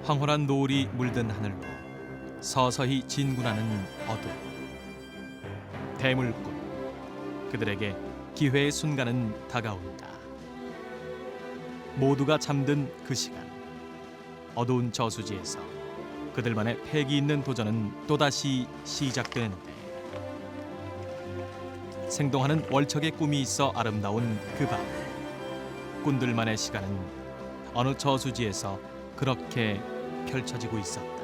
황홀한 노을이 물든 하늘로 서서히 진군하는 어둠. 대물꾼, 그들에게 기회의 순간은 다가온다. 모두가 잠든 그 시간, 어두운 저수지에서 그들만의 패기 있는 도전은 또다시 시작되는데, 생동하는 월척의 꿈이 있어 아름다운 그 밤, 꾼들만의 시간은 어느 저수지에서 그렇게 펼쳐지고 있었다.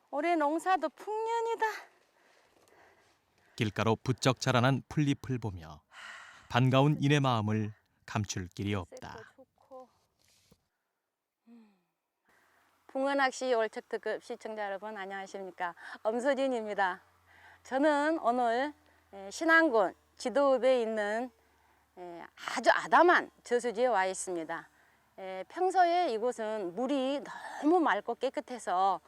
올해 농사도 풍년이다. 길가로 부쩍 자라난 풀잎을 보며 반가운 이내 마음을 감출 길이 없다. 붕어낚시 월척 특급 시청자 여러분 안녕하십니까? 엄소진입니다. 저는 오늘 신안군 지도읍에 있는 아주 아담한 저수지에 와 있습니다. 평소에 이곳은 물이 너무 맑고 깨끗해서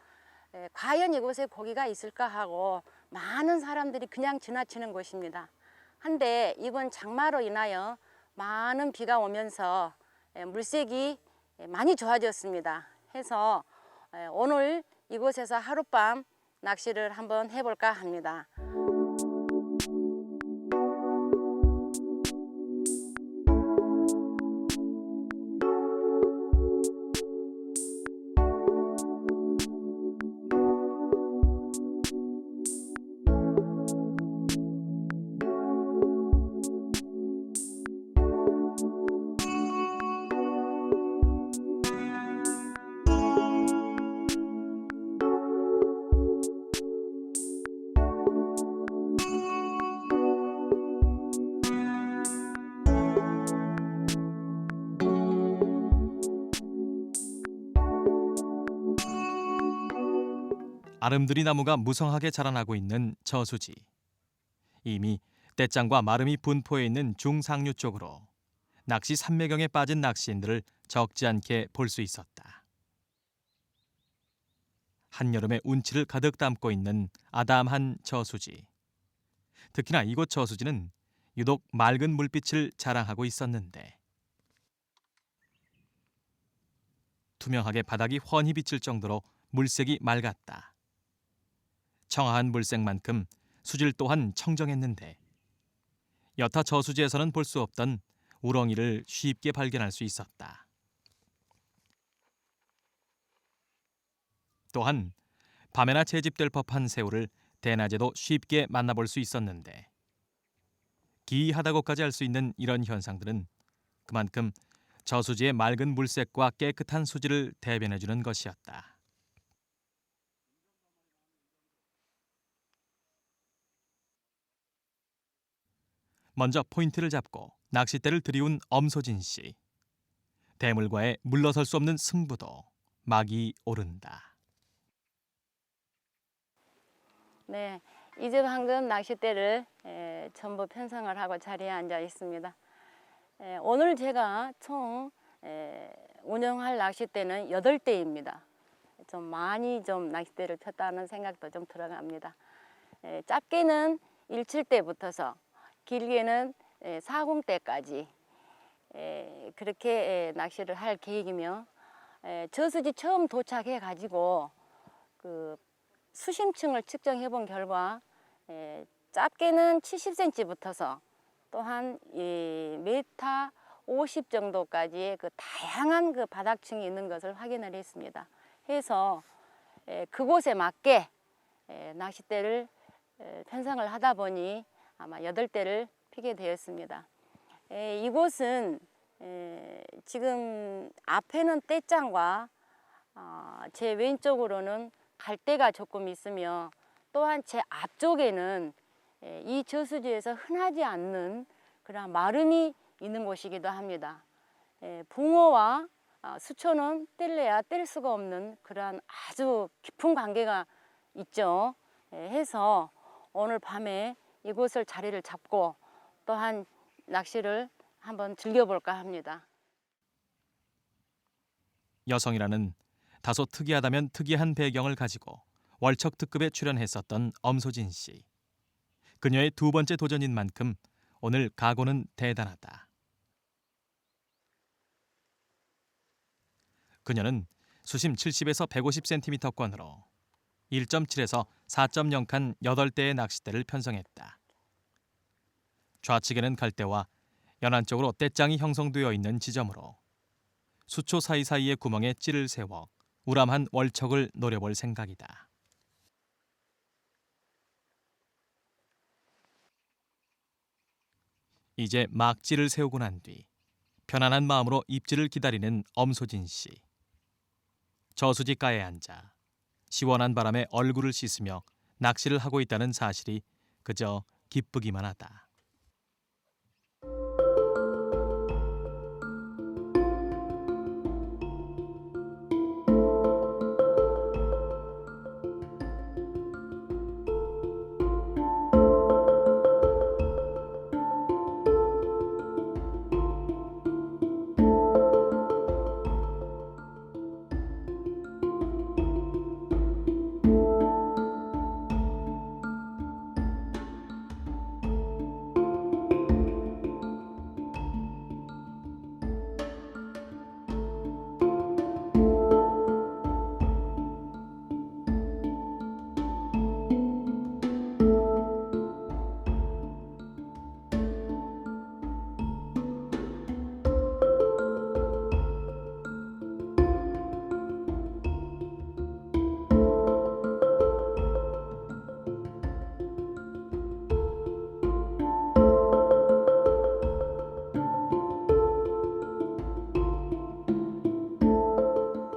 과연 이곳에 고기가 있을까 하고 많은 사람들이 그냥 지나치는 곳입니다. 한데 이번 장마로 인하여 많은 비가 오면서 물색이 많이 좋아졌습니다. 해서 오늘 이곳에서 하룻밤 낚시를 한번 해볼까 합니다. 아름드리 나무가 무성하게 자라나고 있는 저수지. 이미 떼짱과 마름이 분포해 있는 중상류 쪽으로 낚시 삼매경에 빠진 낚시인들을 적지 않게 볼 수 있었다. 한여름의 운치를 가득 담고 있는 아담한 저수지. 특히나 이곳 저수지는 유독 맑은 물빛을 자랑하고 있었는데, 투명하게 바닥이 훤히 비칠 정도로 물색이 맑았다. 청아한 물색만큼 수질 또한 청정했는데, 여타 저수지에서는 볼 수 없던 우렁이를 쉽게 발견할 수 있었다. 또한 밤에나 채집될 법한 새우를 대낮에도 쉽게 만나볼 수 있었는데, 기이하다고까지 할 수 있는 이런 현상들은 그만큼 저수지의 맑은 물색과 깨끗한 수질을 대변해주는 것이었다. 먼저 포인트를 잡고 낚싯대를 들이운 엄소진 씨. 대물과의 물러설 수 없는 승부도 막이 오른다. 네, 이제 방금 낚싯대를 전부 편성을 하고 자리에 앉아 있습니다. 오늘 제가 총 운영할 낚싯대는 8대입니다. 좀 많이 좀 낚싯대를 폈다는 생각도 좀 들어갑니다. 짧게는 17대부터서 길게는 40대까지 그렇게 낚시를 할 계획이며, 저수지 처음 도착해 가지고 그 수심층을 측정해 본 결과 짧게는 70cm부터서 또한 메타 50 정도까지의 그 다양한 그 바닥층이 있는 것을 확인을 했습니다. 해서 그곳에 맞게 낚싯대를 편성을 하다 보니 아마 8대를 피게 되었습니다. 이곳은 지금 앞에는 떼짱과 제 왼쪽으로는 갈대가 조금 있으며 또한 제 앞쪽에는 이 저수지에서 흔하지 않는 그런 마름이 있는 곳이기도 합니다. 붕어와 수초는 뗄래야 뗄 수가 없는 그러한 아주 깊은 관계가 있죠. 해서 오늘 밤에 이곳을 자리를 잡고 또한 낚시를 한번 즐겨볼까 합니다. 여성이라는 다소 특이하다면 특이한 배경을 가지고 월척 특급에 출연했었던 엄소진 씨. 그녀의 두 번째 도전인 만큼 오늘 각오는 대단하다. 그녀는 수심 70에서 150cm권으로 1.7에서 4.0칸 8대의 낚싯대를 편성했다. 좌측에는 갈대와 연안 쪽으로 떼짱이 형성되어 있는 지점으로 수초 사이사이의 구멍에 찌를 세워 우람한 월척을 노려볼 생각이다. 이제 막 찌를 세우고 난 뒤 편안한 마음으로 입질을 기다리는 엄소진 씨. 저수지가에 앉아 시원한 바람에 얼굴을 씻으며 낚시를 하고 있다는 사실이 그저 기쁘기만 하다.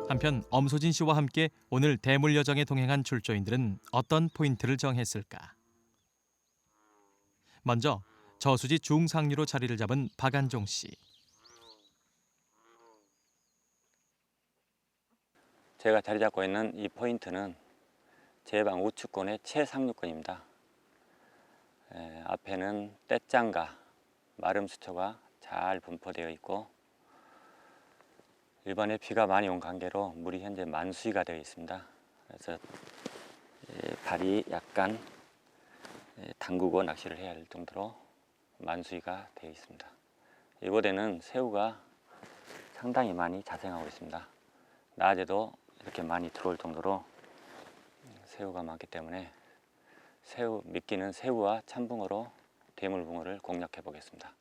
한편 엄소진 씨와 함께 오늘 대물 여정에 동행한 출조인들은 어떤 포인트를 정했을까? 먼저 저수지 중상류로 자리를 잡은 박안종 씨. 제가 자리 잡고 있는 이 포인트는 제 방 우측권의 최상류권입니다. 앞에는 떼짱과 마름수초가 잘 분포되어 있고 이번에 비가 많이 온 관계로 물이 현재 만수위가 되어 있습니다. 그래서 발이 약간 담그고 낚시를 해야 할 정도로 만수위가 되어 있습니다. 이곳에는 새우가 상당히 많이 자생하고 있습니다. 낮에도 이렇게 많이 들어올 정도로 새우가 많기 때문에 미끼는 새우와 참붕어로 대물붕어를 공략해 보겠습니다.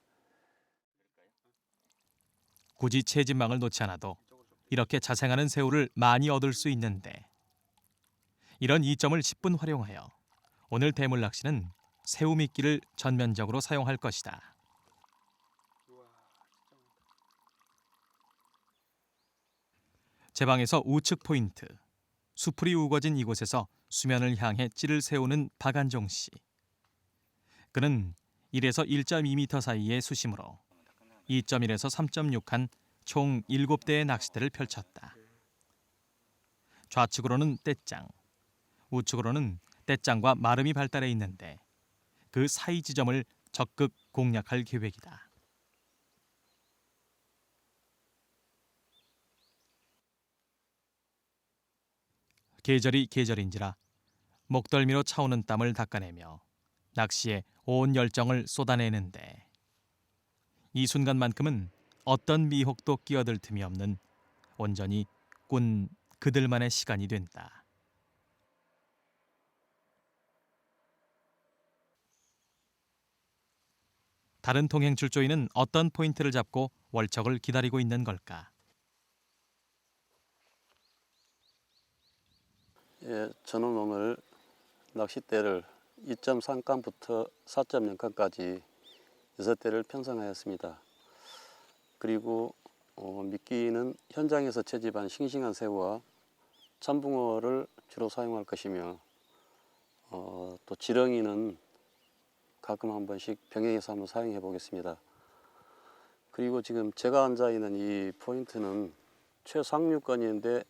굳이 채집망을 놓지 않아도 이렇게 자생하는 새우를 많이 얻을 수 있는데 이런 이점을 10분 활용하여 오늘 대물 낚시는 새우 미끼를 전면적으로 사용할 것이다. 제 방에서 우측 포인트, 수풀이 우거진 이곳에서 수면을 향해 찌를 세우는 박안종 씨. 그는 1에서 1.2m 사이의 수심으로 2.1에서 3.6칸 총 7대의 낚싯대를 펼쳤다. 좌측으로는 떼짱, 우측으로는 떼짱과 마름이 발달해 있는데 그 사이 지점을 적극 공략할 계획이다. 계절이 계절인지라 목덜미로 차오는 땀을 닦아내며 낚시에 온 열정을 쏟아내는데 이 순간만큼은 어떤 미혹도 끼어들 틈이 없는 온전히 꾼 그들만의 시간이 된다. 다른 통행 출조인은 어떤 포인트를 잡고 월척을 기다리고 있는 걸까? 저는 오늘 낚싯대를 2.3칸부터 4.0칸까지 6대를 편성하였습니다. 그리고 미끼는 현장에서 채집한 싱싱한 새우와 참붕어를 주로 사용할 것이며 또 지렁이는 가끔 한 번씩 병행해서 한번 사용해 보겠습니다. 그리고 지금 제가 앉아 있는 이 포인트는 최상류권인데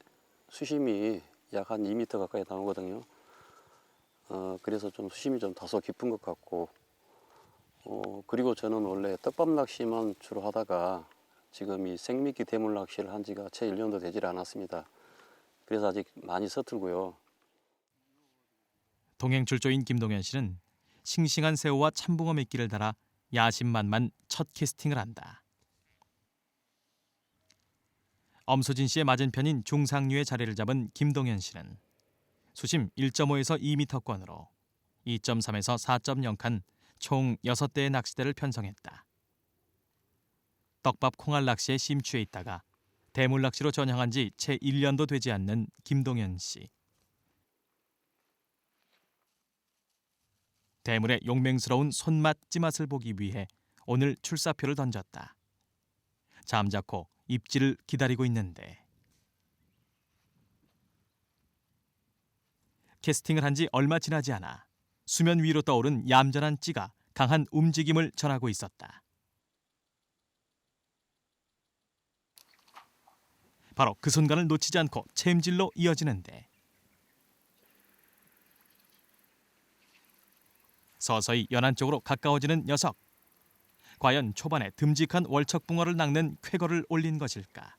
수심이 약 한 2m 가까이 나오거든요. 그래서 좀 수심이 좀 다소 깊은 것 같고, 그리고 저는 원래 떡밥 낚시만 주로 하다가 지금 이 생미끼 대물 낚시를 한 지가 채 1년도 되질 않았습니다. 그래서 아직 많이 서툴고요. 동행 출조인 김동현 씨는 싱싱한 새우와 참붕어 미끼를 달아 야심만만 첫 캐스팅을 한다. 엄수진 씨의 맞은편인 중상류의 자리를 잡은 김동현 씨는 수심 1.5에서 2m권으로 2.3에서 4.0칸 총 6대의 낚시대를 편성했다. 떡밥 콩알 낚시에 심취해 있다가 대물 낚시로 전향한 지 채 1년도 되지 않는 김동현 씨. 대물의 용맹스러운 손맛 찌맛을 보기 위해 오늘 출사표를 던졌다. 잠자코 입질을 기다리고 있는데 캐스팅을 한 지 얼마 지나지 않아 수면 위로 떠오른 얌전한 찌가 강한 움직임을 전하고 있었다. 바로 그 순간을 놓치지 않고 챔질로 이어지는데 서서히 연안 쪽으로 가까워지는 녀석. 과연 초반에 듬직한 월척붕어를 낚는 쾌거를 올린 것일까?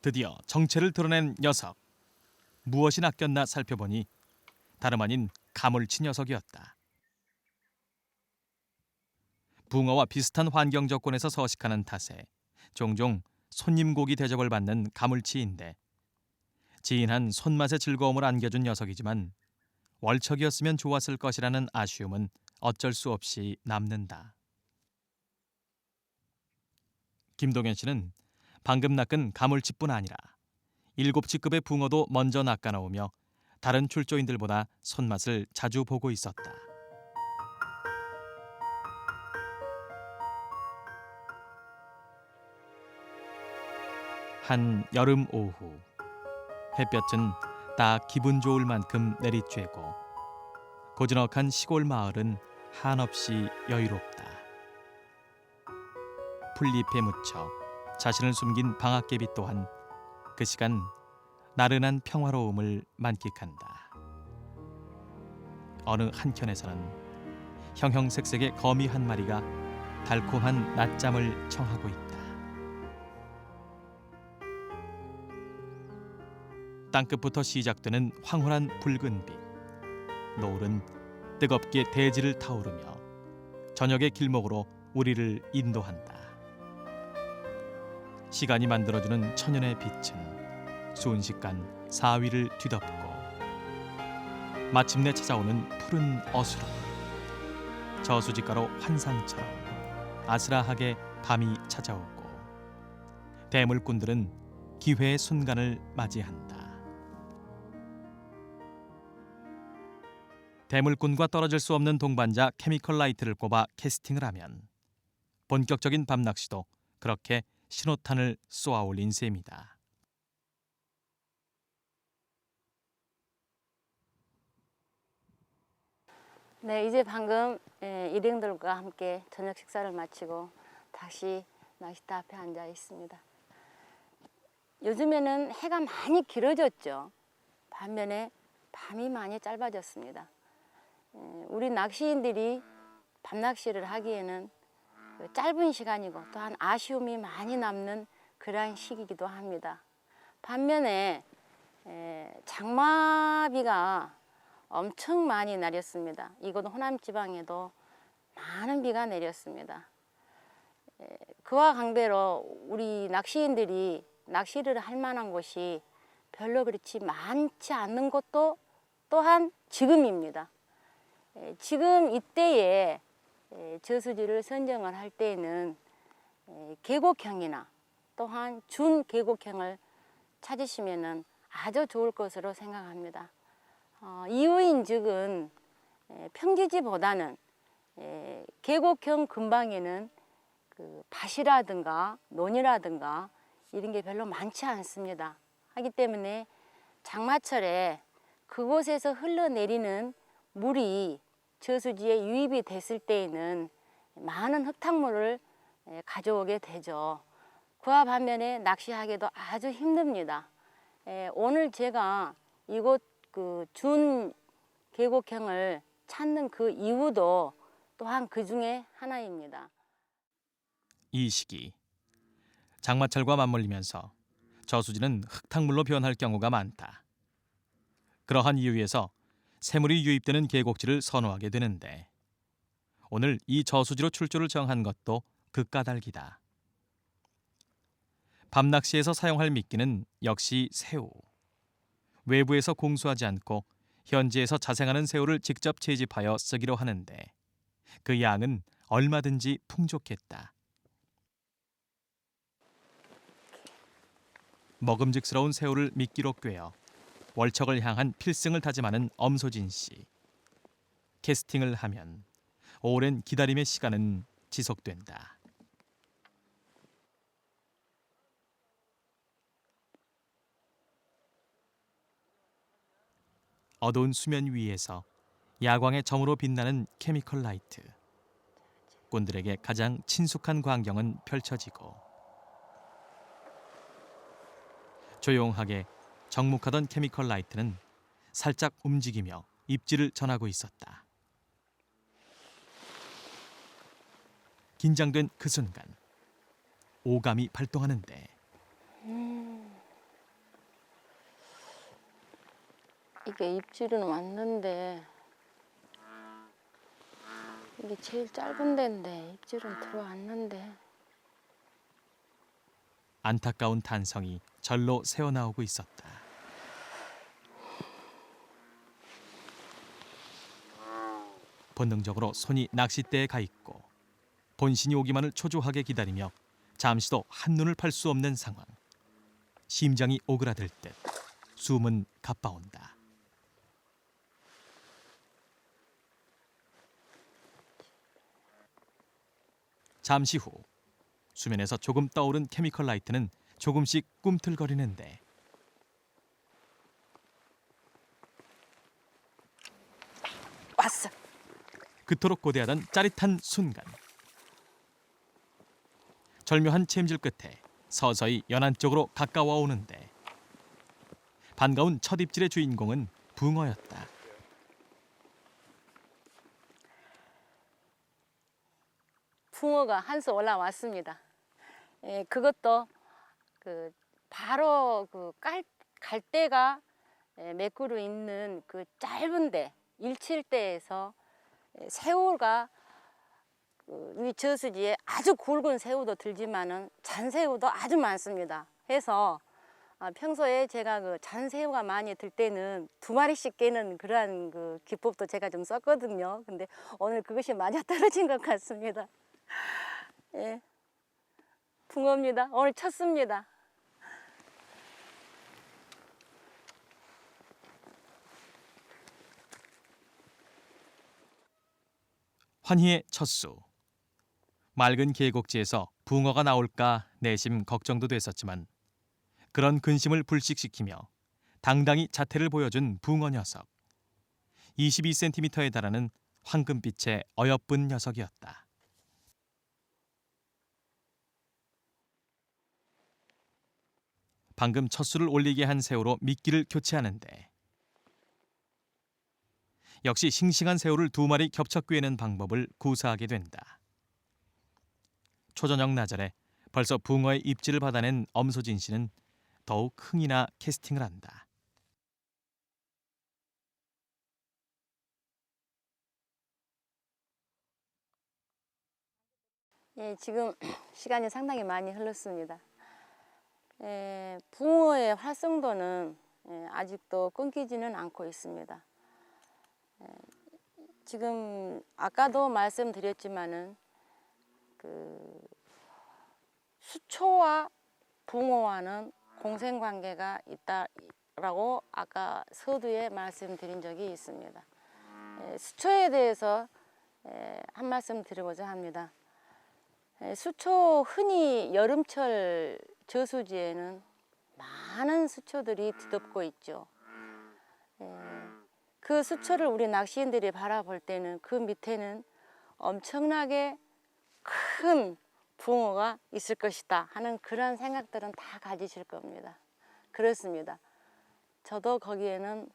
드디어 정체를 드러낸 녀석. 무엇이 낚였나 살펴보니 다름 아닌 가물치 녀석이었다. 붕어와 비슷한 환경 조건에서 서식하는 탓에 종종 손님 고기 대접을 받는 가물치인데 진한 손맛의 즐거움을 안겨준 녀석이지만 월척이었으면 좋았을 것이라는 아쉬움은 어쩔 수 없이 남는다. 김동현 씨는 방금 낚은 가물치뿐 아니라 7치급의 붕어도 먼저 낚아놓으며 다른 출조인들보다 손맛을 자주 보고 있었다. 한 여름 오후 햇볕은 딱 기분 좋을 만큼 내리쬐고 고즈넉한 시골 마을은 한없이 여유롭다. 풀잎에 묻혀 자신을 숨긴 방앗개비 또한 그 시간 나른한 평화로움을 만끽한다. 어느 한켠에서는 형형색색의 거미 한 마리가 달콤한 낮잠을 청하고 있다. 땅끝부터 시작되는 황홀한 붉은 빛. 노을은 뜨겁게 대지를 타오르며 저녁의 길목으로 우리를 인도한다. 시간이 만들어주는 천연의 빛은 순식간 사위를 뒤덮고 마침내 찾아오는 푸른 어수로 저수지가로 환상처럼 아스라하게 밤이 찾아오고 대물꾼들은 기회의 순간을 맞이한다. 대물꾼과 떨어질 수 없는 동반자 케미컬 라이트를 꼽아 캐스팅을 하면 본격적인 밤낚시도 그렇게 신호탄을 쏘아올린 셈이다. 네, 이제 방금 일행들과 함께 저녁 식사를 마치고 다시 낚싯대 앞에 앉아 있습니다. 요즘에는 해가 많이 길어졌죠. 반면에 밤이 많이 짧아졌습니다. 우리 낚시인들이 밤낚시를 하기에는 짧은 시간이고 또한 아쉬움이 많이 남는 그러한 시기이기도 합니다. 반면에 장마비가 엄청 많이 내렸습니다. 이곳 호남 지방에도 많은 비가 내렸습니다. 그와 강배로 우리 낚시인들이 낚시를 할 만한 곳이 별로 그렇지 많지 않는 것도 또한 지금입니다. 지금 이때에 저수지를 선정을 할 때에는 계곡형이나 또한 준계곡형을 찾으시면 아주 좋을 것으로 생각합니다. 이유인즉은 평지지보다는 계곡형 근방에는 그 밭이라든가 논이라든가 이런 게 별로 많지 않습니다. 하기 때문에 장마철에 그곳에서 흘러내리는 물이 저수지에 유입이 됐을 때에는 많은 흙탕물을 가져오게 되죠. 그와 반면에 낚시하기도 아주 힘듭니다. 오늘 제가 이곳 그 준 계곡형을 찾는 그 이유도 또한 그 중에 하나입니다. 이 시기 장마철과 맞물리면서 저수지는 흙탕물로 변할 경우가 많다. 그러한 이유에서 새물이 유입되는 계곡지를 선호하게 되는데 오늘 이 저수지로 출조를 정한 것도 그 까닭이다. 밤낚시에서 사용할 미끼는 역시 새우. 외부에서 공수하지 않고 현지에서 자생하는 새우를 직접 채집하여 쓰기로 하는데 그 양은 얼마든지 풍족했다. 먹음직스러운 새우를 미끼로 꿰어 월척을 향한 필승을 다짐하는 엄소진 씨. 캐스팅을 하면 오랜 기다림의 시간은 지속된다. 어두운 수면 위에서 야광의 점으로 빛나는 케미컬 라이트. 꾼들에게 가장 친숙한 광경은 펼쳐지고 조용하게 정묵하던 케미컬 라이트는 살짝 움직이며 입질을 전하고 있었다. 긴장된 그 순간 오감이 발동하는데 이게 입질은 왔는데 이게 제일 짧은 데인데 입질은 들어왔는데 안타까운 탄성이 절로 새어나오고 있었다. 본능적으로 손이 낚싯대에 가 있고 본신이 오기만을 초조하게 기다리며 잠시도 한눈을 팔 수 없는 상황. 심장이 오그라들 듯 숨은 가빠온다. 잠시 후 수면에서 조금 떠오른 케미컬 라이트는 조금씩 꿈틀거리는데 왔어. 그토록 고대하던 짜릿한 순간. 절묘한 챔질 끝에 서서히 연안 쪽으로 가까워 오는데 반가운 첫 입질의 주인공은 붕어였다. 붕어가 한 수 올라왔습니다. 그것도 바로 갈대가 매꾸루 있는 그 짧은데 일칠대에서 새우가 이 저수지에 아주 굵은 새우도 들지만은 잔새우도 아주 많습니다. 해서 평소에 제가 그 잔새우가 많이 들 때는 2마리씩 깨는 그러한 그 기법도 제가 좀 썼거든요. 근데 오늘 그것이 맞아 떨어진 것 같습니다. 예, 붕어입니다. 오늘 쳤습니다. 환희의 첫 수. 맑은 계곡지에서 붕어가 나올까 내심 걱정도 됐었지만 그런 근심을 불식시키며 당당히 자태를 보여준 붕어 녀석. 22cm에 달하는 황금빛의 어여쁜 녀석이었다. 방금 첫 수를 올리게 한 새우로 미끼를 교체하는데 역시 싱싱한 새우를 2마리 겹쳐 꿰는 방법을 구사하게 된다. 초저녁 나절에 벌써 붕어의 입질을 받아낸 엄소진 씨는 더욱 흥이나 캐스팅을 한다. 예, 지금 시간이 상당히 많이 흘렀습니다. 붕어의 활성도는 아직도 끊기지는 않고 있습니다. 지금 아까도 말씀드렸지만은 수초와 붕어와는 공생관계가 있다라고 아까 서두에 말씀드린 적이 있습니다. 수초에 대해서 한 말씀 드려보자 합니다. 수초 흔히 여름철 저수지에는 많은 수초들이 뒤덮고 있죠. 그 수초를 우리 낚시인들이 바라볼 때는 그 밑에는 엄청나게 큰 붕어가 있을 것이다 하는 그런 생각들은 다 가지실 겁니다. 그렇습니다. 저도 거기에는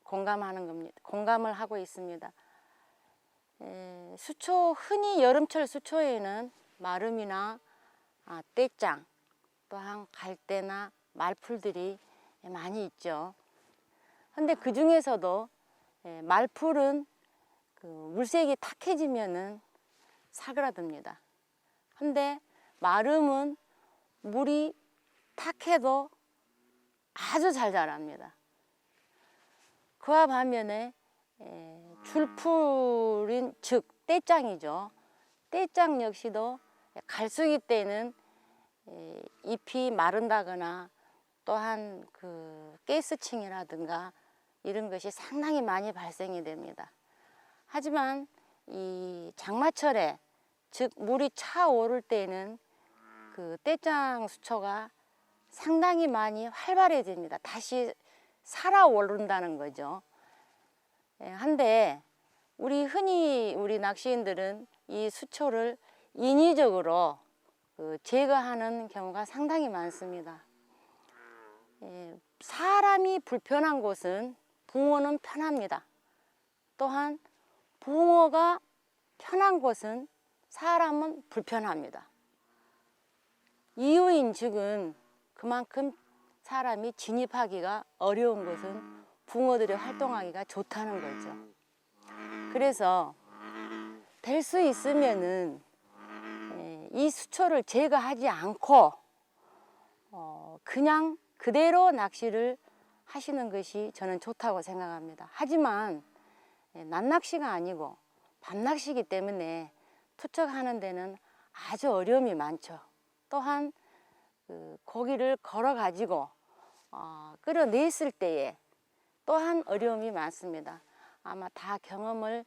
공감하는 겁니다. 공감을 하고 있습니다. 수초, 흔히 여름철 수초에는 마름이나 떼짱, 또한 갈대나 말풀들이 많이 있죠. 근데 그 중에서도 말풀은 그 물색이 탁해지면은 사그라듭니다. 근데 마름은 물이 탁해도 아주 잘 자랍니다. 그와 반면에 줄풀인 즉 떼짱이죠. 떼짱 역시도 갈수기 때는 잎이 마른다거나 또한 그 가스층이라든가 이런 것이 상당히 많이 발생이 됩니다. 하지만 이 장마철에 즉 물이 차오를 때는 그 떼짱 수초가 상당히 많이 활발해집니다. 다시 살아오른다는 거죠. 한데 흔히 우리 낚시인들은 이 수초를 인위적으로 제거하는 경우가 상당히 많습니다. 사람이 불편한 곳은 붕어는 편합니다. 또한 붕어가 편한 곳은 사람은 불편합니다. 이유인즉은 그만큼 사람이 진입하기가 어려운 곳은 붕어들이 활동하기가 좋다는 거죠. 그래서 될 수 있으면은 이 수초를 제거하지 않고 그냥 그대로 낚시를 하시는 것이 저는 좋다고 생각합니다. 하지만 낮낚시가 아니고 밤낚시이기 때문에 투척하는 데는 아주 어려움이 많죠. 또한 그 고기를 걸어 가지고 끌어냈을 때에 또한 어려움이 많습니다. 아마 다 경험을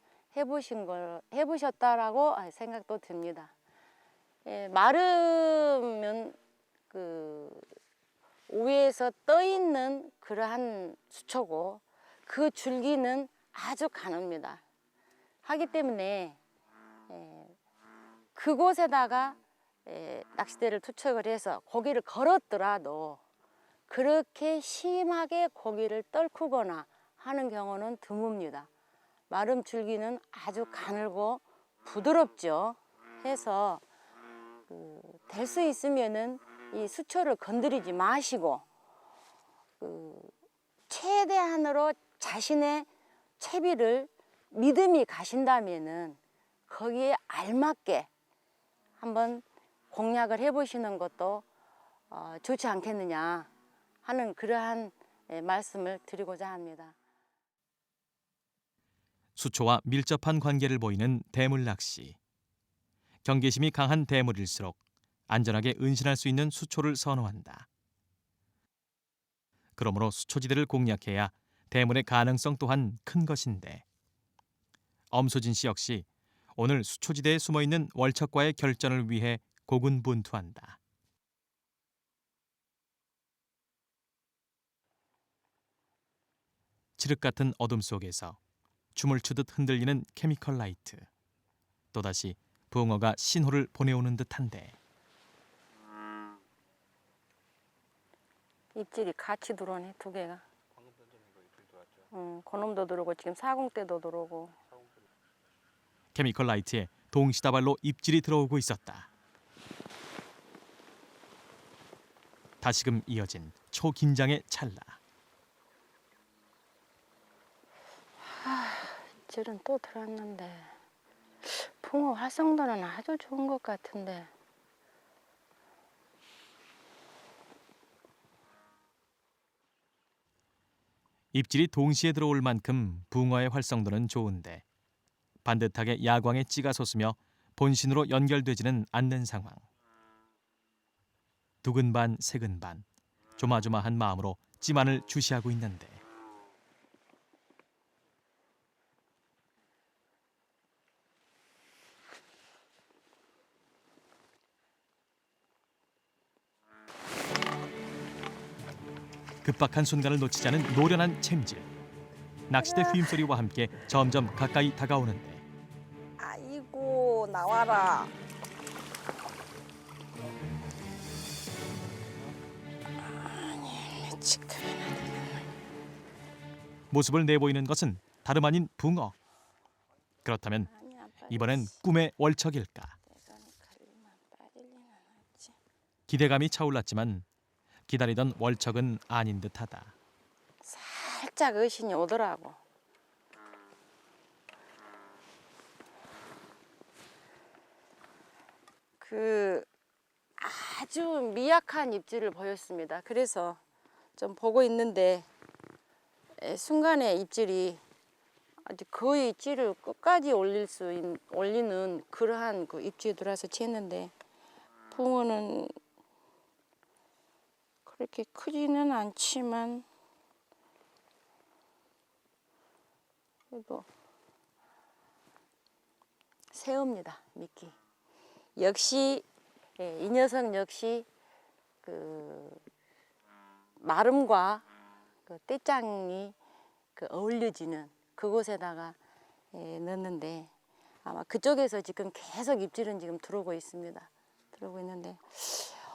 해보셨다라고 생각도 듭니다. 마르면 그 위에서 떠 있는 그러한 수초고 그 줄기는 아주 가늡니다. 하기 때문에 그곳에다가 낚싯대를 투척을 해서 고기를 걸었더라도 그렇게 심하게 고기를 떨구거나 하는 경우는 드뭅니다. 마름 줄기는 아주 가늘고 부드럽죠. 해서 될 수 있으면은 이 수초를 건드리지 마시고 최대한으로 자신의 채비를 믿음이 가신다면은 거기에 알맞게 한번 공략을 해보시는 것도 좋지 않겠느냐 하는 그러한 말씀을 드리고자 합니다. 수초와 밀접한 관계를 보이는 대물 낚시. 경계심이 강한 대물일수록 안전하게 은신할 수 있는 수초를 선호한다. 그러므로 수초지대를 공략해야 대물의 가능성 또한 큰 것인데 엄소진 씨 역시 오늘 수초지대에 숨어있는 월척과의 결전을 위해 고군분투한다. 칠흑 같은 어둠 속에서 춤을 추듯 흔들리는 케미컬 라이트. 또다시 붕어가 신호를 보내오는 듯한데 입질이 같이 들어오네, 두 개가. 방금 던져낸 거 입질 들어왔죠. 그놈도 들어오고 지금 사공대도 들어오고. 케미컬 라이트에 동시다발로 입질이 들어오고 있었다. 다시금 이어진 초긴장의 찰나. 입질은 또 들어왔는데 붕어 활성도는 아주 좋은 것 같은데. 입질이 동시에 들어올 만큼 붕어의 활성도는 좋은데 반듯하게 야광에 찌가 솟으며 본신으로 연결되지는 않는 상황. 두근반 세근반 조마조마한 마음으로 찌만을 주시하고 있는데 급박한 순간을 놓치지 않은 노련한 챔질. 낚싯대 휘임소리와 함께 점점 가까이 다가오는데 아이고 나와라. 아니 미치겠네. 모습을 내보이는 것은 다름 아닌 붕어. 그렇다면 이번엔 꿈의 월척일까? 기대감이 차올랐지만 기다리던 월척은 아닌 듯하다. 살짝 의심이 오더라고. 그 아주 미약한 입질을 보였습니다. 그래서 좀 보고 있는데 순간에 입질이 아주 거의 찌를 끝까지 올리는 그러한 그 입질이 들어와서 챘는데 붕어는 그렇게 크지는 않지만 그래도 새우입니다. 미끼. 역시 이 녀석 역시 그 마름과 그 떼짱이 그 어울려지는 그곳에다가 넣는데 아마 그쪽에서 지금 계속 입질은 지금 들어오고 있습니다. 들어오고 있는데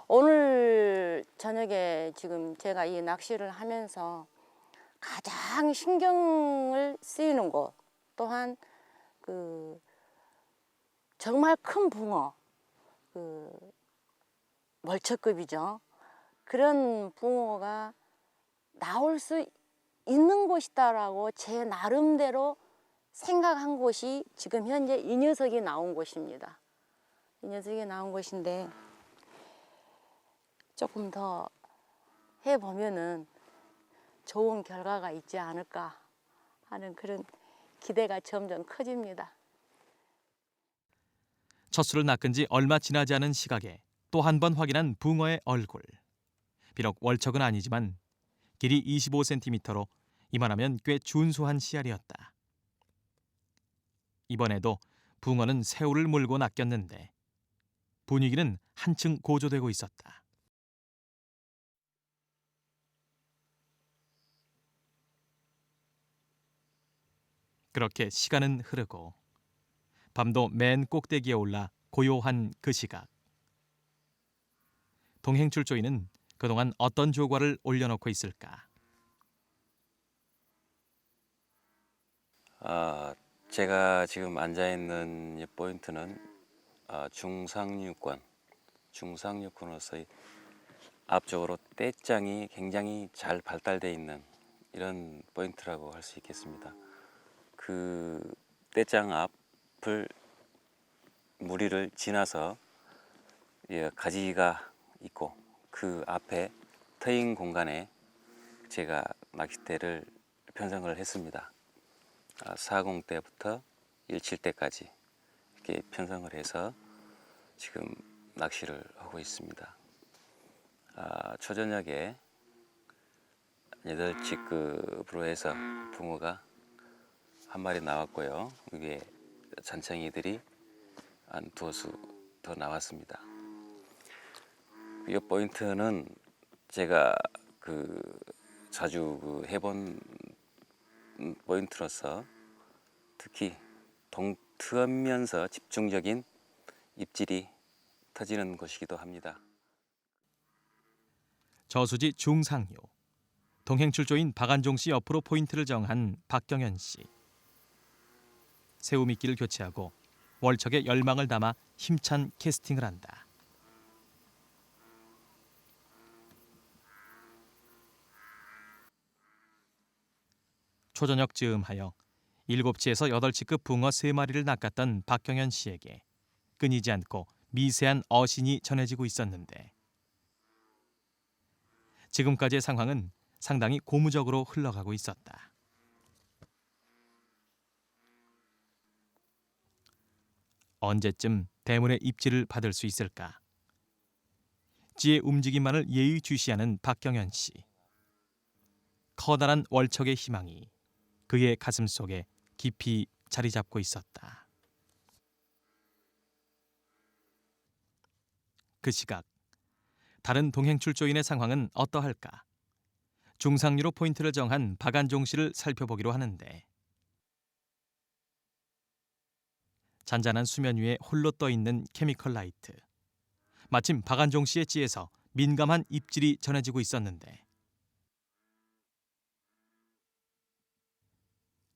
오늘 저녁에 지금 제가 이 낚시를 하면서 가장 신경을 쓰이는 곳 또한 그 정말 큰 붕어 그 월척급이죠. 그런 붕어가 나올 수 있는 곳이다라고 제 나름대로 생각한 곳이 지금 현재 이 녀석이 나온 곳입니다. 이 녀석이 나온 곳인데 조금 더 해보면은 좋은 결과가 있지 않을까 하는 그런 기대가 점점 커집니다. 첫 수를 낚은 지 얼마 지나지 않은 시각에 또 한 번 확인한 붕어의 얼굴. 비록 월척은 아니지만 길이 25cm로 이만하면 꽤 준수한 씨알이었다. 이번에도 붕어는 새우를 물고 낚였는데 분위기는 한층 고조되고 있었다. 그렇게 시간은 흐르고 밤도 맨 꼭대기에 올라 고요한 그 시각. 동행출조인은 그동안 어떤 조과를 올려놓고 있을까? 제가 지금 앉아 있는 이 포인트는 중상류권으로서의 앞쪽으로 떼짱이 굉장히 잘 발달되어 있는 이런 포인트라고 할 수 있겠습니다. 그 떼짱 앞을 무리를 지나서 가지가 있고 그 앞에 트인 공간에 제가 낚싯대를 편성을 했습니다. 40대부터 17대까지 이렇게 편성을 해서 지금 낚시를 하고 있습니다. 초저녁에 8찌급으로 해서 붕어가 한 마리 나왔고요. 위에 잔챙이들이 한 2수 더 나왔습니다. 이 포인트는 제가 자주 해본 포인트로서 특히 동트하면서 집중적인 입질이 터지는 곳이기도 합니다. 저수지 중상류. 동행출조인 박안종 씨 옆으로 포인트를 정한 박경현 씨. 새우 미끼를 교체하고 월척에 열망을 담아 힘찬 캐스팅을 한다. 초저녁 즈음하여 7치에서 8치급 붕어 3마리를 낚았던 박경현 씨에게 끊이지 않고 미세한 어신이 전해지고 있었는데 지금까지의 상황은 상당히 고무적으로 흘러가고 있었다. 언제쯤 대문의 입질을 받을 수 있을까? 지의 움직임만을 예의주시하는 박경현 씨. 커다란 월척의 희망이 그의 가슴 속에 깊이 자리 잡고 있었다. 그 시각, 다른 동행출조인의 상황은 어떠할까? 중상류로 포인트를 정한 박안종 씨를 살펴보기로 하는데 잔잔한 수면 위에 홀로 떠 있는 케미컬 라이트. 마침 박안종 씨의 찌에서 민감한 입질이 전해지고 있었는데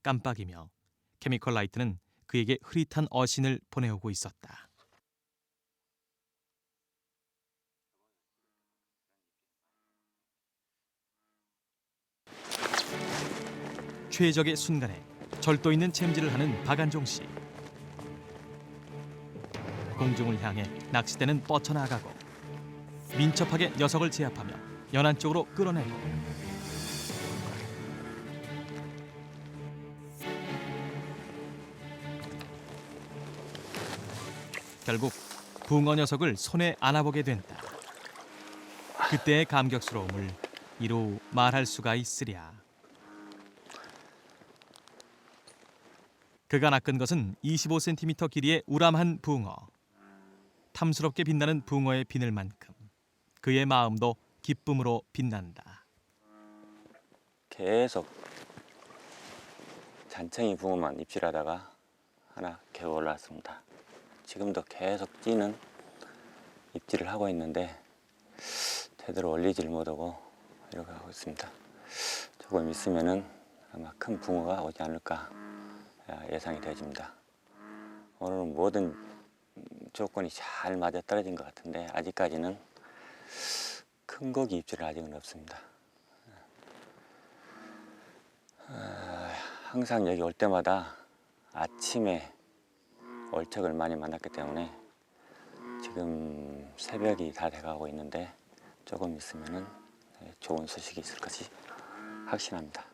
깜빡이며 케미컬 라이트는 그에게 흐릿한 어신을 보내오고 있었다. 최적의 순간에 절도 있는 챔질을 하는 박안종 씨. 공중을 향해 낚싯대는 뻗쳐나가고 민첩하게 녀석을 제압하며 연안 쪽으로 끌어내고 결국 붕어 녀석을 손에 안아보게 된다. 그때의 감격스러움을 이루 말할 수가 있으랴. 그가 낚은 것은 25cm 길이의 우람한 붕어. 탐스럽게 빛나는 붕어의 비늘만큼 그의 마음도 기쁨으로 빛난다. 계속 잔챙이 붕어만 입질하다가 하나 개어 올라왔습니다. 지금도 계속 찌는 입질을 하고 있는데 제대로 올리지를 못하고 이렇게 하고 있습니다. 조금 있으면은 아마 큰 붕어가 오지 않을까 예상이 되어집니다. 오늘은 모든 조건이 잘 맞아 떨어진 것 같은데 아직까지는 큰 고기 입질은 아직은 없습니다. 항상 여기 올 때마다 아침에 얼척을 많이 만났기 때문에 지금 새벽이 다 돼가고 있는데 조금 있으면은 좋은 소식이 있을 것이 확신합니다.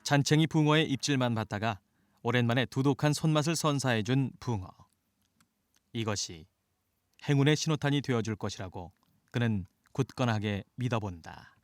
잔챙이 붕어의 입질만 받다가 오랜만에 두둑한 손맛을 선사해준 붕어. 이것이 행운의 신호탄이 되어줄 것이라고 그는 굳건하게 믿어본다.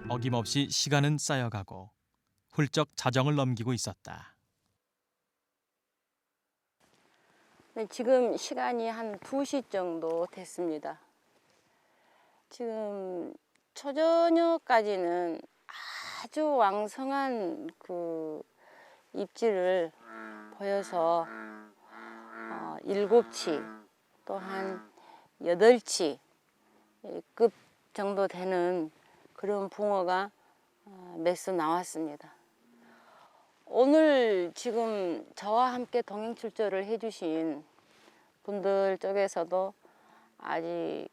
어김없이 시간은 쌓여가고 훌쩍 자정을 넘기고 있었다. 네, 지금 시간이 한 2시 정도 됐습니다. 지금 초저녁까지는 아주 왕성한 그 입질을 보여서 7치 또한 8치 급 정도 되는 그런 붕어가 몇 수 나왔습니다. 오늘 지금 저와 함께 동행 출조를 해주신 분들 쪽에서도 아직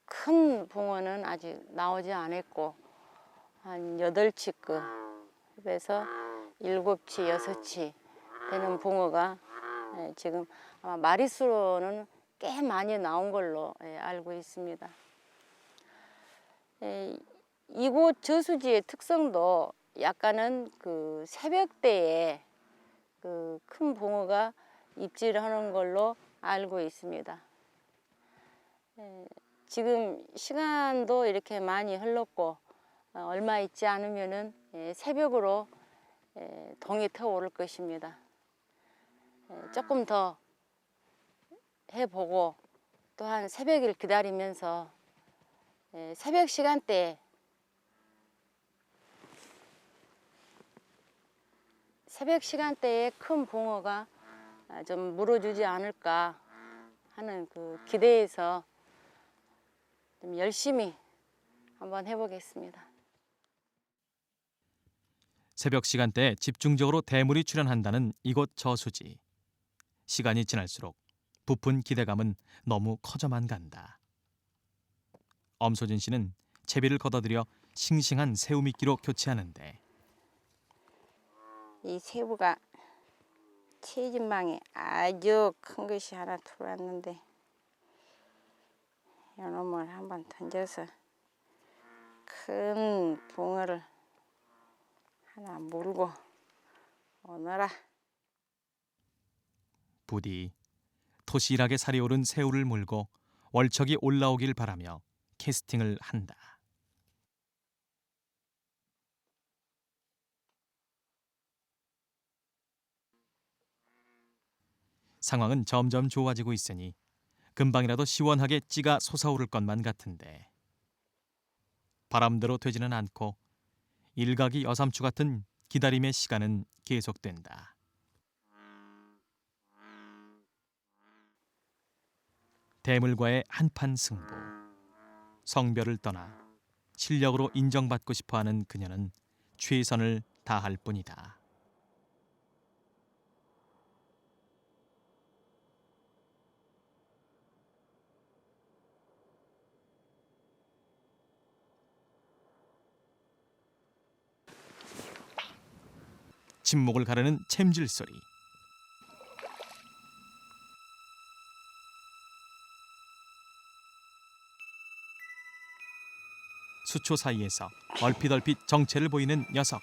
큰 붕어는 아직 나오지 않았고 한 8치급에서 7치, 6치 되는 붕어가 지금 아마 마리수로는 꽤 많이 나온 걸로 알고 있습니다. 이곳 저수지의 특성도 약간은 그 새벽대에 그 큰 붕어가 입질하는 걸로 알고 있습니다. 지금 시간도 이렇게 많이 흘렀고 얼마 있지 않으면은 새벽으로 동이 터오를 것입니다. 조금 더 해보고 또한 새벽을 기다리면서 새벽 시간대에 큰 붕어가 좀 물어주지 않을까 하는 그 기대에서 좀 열심히 한번 해보겠습니다. 새벽 시간대에 집중적으로 대물이 출현한다는 이곳 저수지. 시간이 지날수록 부푼 기대감은 너무 커져만 간다. 엄소진 씨는 채비를 걷어들여 싱싱한 새우미끼로 교체하는데 이 새우가 체진망에 아주 큰 것이 하나 들어왔는데 이놈을 한번 던져서 큰 붕어를 하나 물고 오너라. 부디 토실하게 살이 오른 새우를 물고 월척이 올라오길 바라며 캐스팅을 한다. 상황은 점점 좋아지고 있으니 금방이라도 시원하게 찌가 솟아오를 것만 같은데 바람대로 되지는 않고 일각이 여삼추 같은 기다림의 시간은 계속된다. 대물과의 한판 승부. 성별을 떠나 실력으로 인정받고 싶어하는 그녀는 최선을 다할 뿐이다. 침묵을 가르는 챔질 소리. 수초 사이에서 얼핏 정체를 보이는 녀석.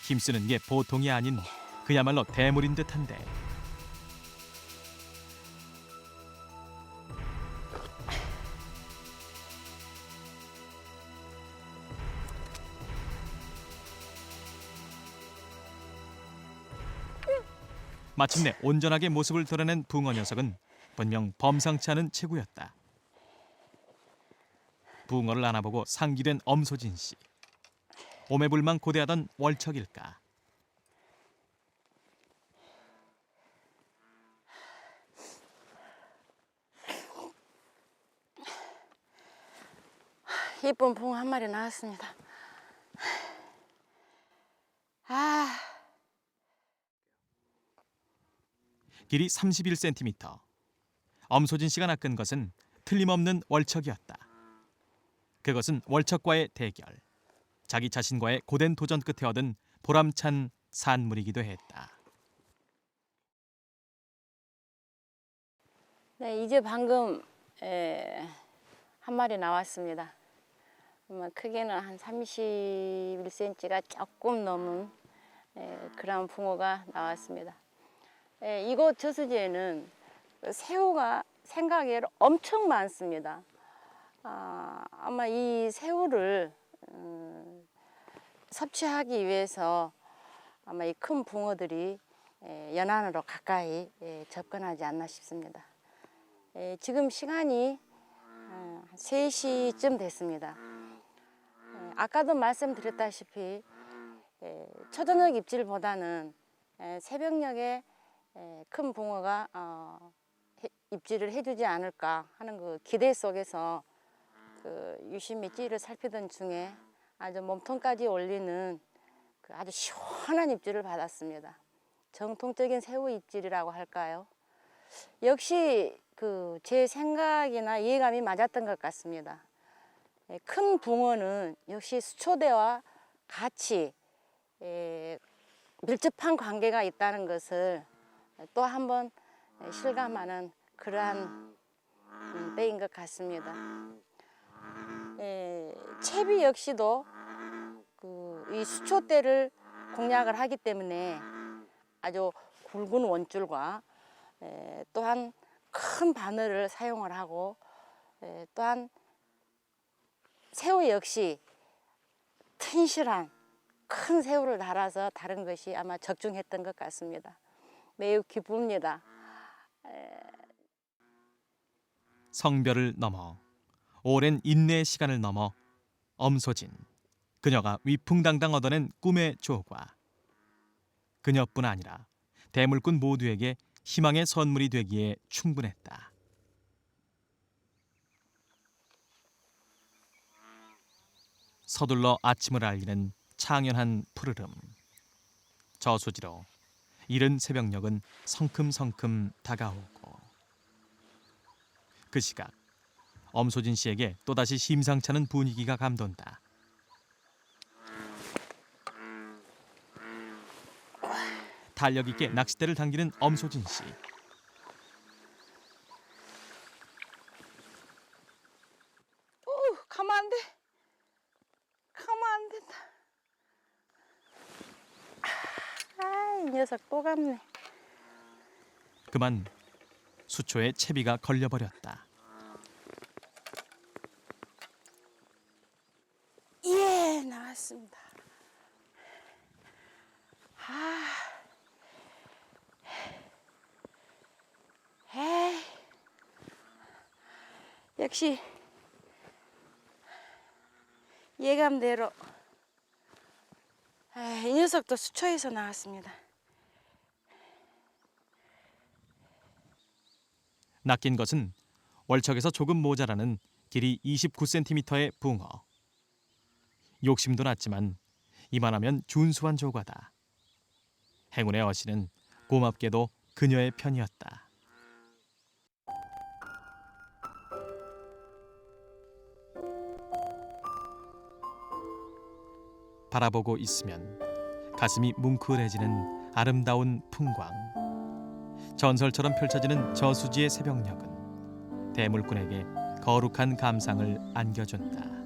힘쓰는 게 보통이 아닌 그야말로 대물인 듯한데 마침내 온전하게 모습을 드러낸 붕어 녀석은 분명 범상치 않은 체구였다. 붕어를 안아보고 상기된 엄소진 씨. 오매불망 고대하던 월척일까. 이쁜 붕어 한 마리 나왔습니다. 길이 31cm. 엄소진 씨가 낚은 것은 틀림없는 월척이었다. 그것은 월척과의 대결. 자기 자신과의 고된 도전 끝에 얻은 보람찬 산물이기도 했다. 네, 이제 방금 한 마리 나왔습니다. 크기는 한 31cm가 조금 넘은 그런 붕어가 나왔습니다. 이곳 저수지에는 새우가 생각외로 엄청 많습니다. 아마 이 새우를 섭취하기 위해서 아마 이 큰 붕어들이 연안으로 가까이 접근하지 않나 싶습니다. 지금 시간이 3시쯤 됐습니다. 아까도 말씀드렸다시피 초저녁 입질보다는 새벽녘에 큰 붕어가 입질을 해주지 않을까 하는 그 기대 속에서 그 유심히 찌를 살피던 중에 아주 몸통까지 올리는 그 아주 시원한 입질을 받았습니다. 정통적인 새우 입질이라고 할까요? 역시 그 제 생각이나 이해감이 맞았던 것 같습니다. 큰 붕어는 역시 수초대와 같이 밀접한 관계가 있다는 것을 또 한 번 실감하는 그러한 때인 것 같습니다. 채비 역시도 이 수초대를 공략을 하기 때문에 아주 굵은 원줄과 또한 큰 바늘을 사용을 하고 또한 새우 역시 튼실한 큰 새우를 달아서 다른 것이 아마 적중했던 것 같습니다. 매우 기쁩니다. 성별을 넘어 오랜 인내의 시간을 넘어 엄소진, 그녀가 위풍당당 얻어낸 꿈의 조과. 그녀뿐 아니라 대물꾼 모두에게 희망의 선물이 되기에 충분했다. 서둘러 아침을 알리는 창연한 푸르름. 저수지로 이른 새벽녘은 성큼성큼 다가오고, 그 시각 엄소진 씨에게 또다시 심상찮은 분위기가 감돈다. 탄력 있게 낚싯대를 당기는 엄소진 씨. 가면 안 돼. 가면 안 된다. 이 녀석 또 갔네. 그만 수초에 채비가 걸려버렸다. 예, 나왔습니다. 에이, 역시 예감대로 이 녀석도 수초에서 나왔습니다. 낚인 것은 월척에서 조금 모자라는 길이 29cm의 붕어. 욕심도 났지만 이만하면 준수한 조과다. 행운의 어신은 고맙게도 그녀의 편이었다. 바라보고 있으면 가슴이 뭉클해지는 아름다운 풍광. 전설처럼 펼쳐지는 저수지의 새벽녘은 대물꾼에게 거룩한 감상을 안겨준다.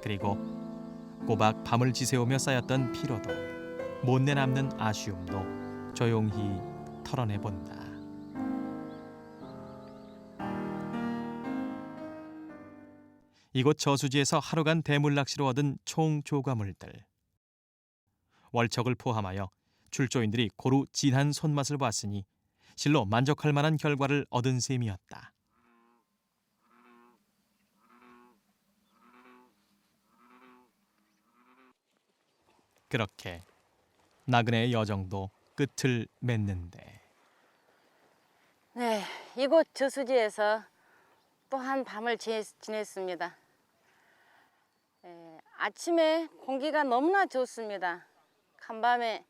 그리고 꼬박 밤을 지새우며 쌓였던 피로도, 못내 남는 아쉬움도 조용히 털어내본다. 이곳 저수지에서 하루간 대물 낚시로 얻은 총 조과물들. 월척을 포함하여 출조인들이 고루 진한 손맛을 봤으니 실로 만족할 만한 결과를 얻은 셈이었다. 그렇게 나그네의 여정도 끝을 맺는데, 네, 이곳 저수지에서 또 한 밤을 지냈습니다. 아침에 공기가 너무나 좋습니다. 간밤에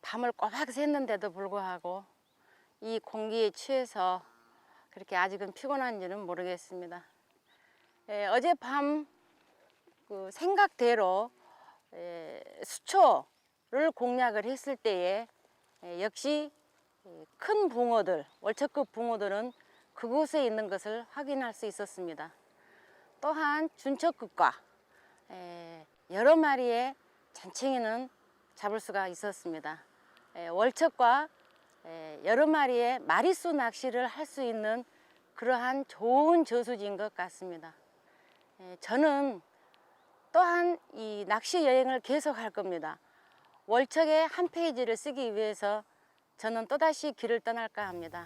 밤을 꼬박 샜는데도 불구하고 이 공기에 취해서 그렇게 아직은 피곤한지는 모르겠습니다. 어젯밤 그 생각대로 수초를 공략을 했을 때에 역시 큰 붕어들, 월척급 붕어들은 그곳에 있는 것을 확인할 수 있었습니다. 또한 준척급과 여러 마리의 잔챙이는 잡을 수가 있었습니다. 월척과 여러 마리의 마리수 낚시를 할 수 있는 그러한 좋은 저수지인 것 같습니다. 저는 또한 이 낚시 여행을 계속할 겁니다. 월척의 한 페이지를 쓰기 위해서 저는 또다시 길을 떠날까 합니다.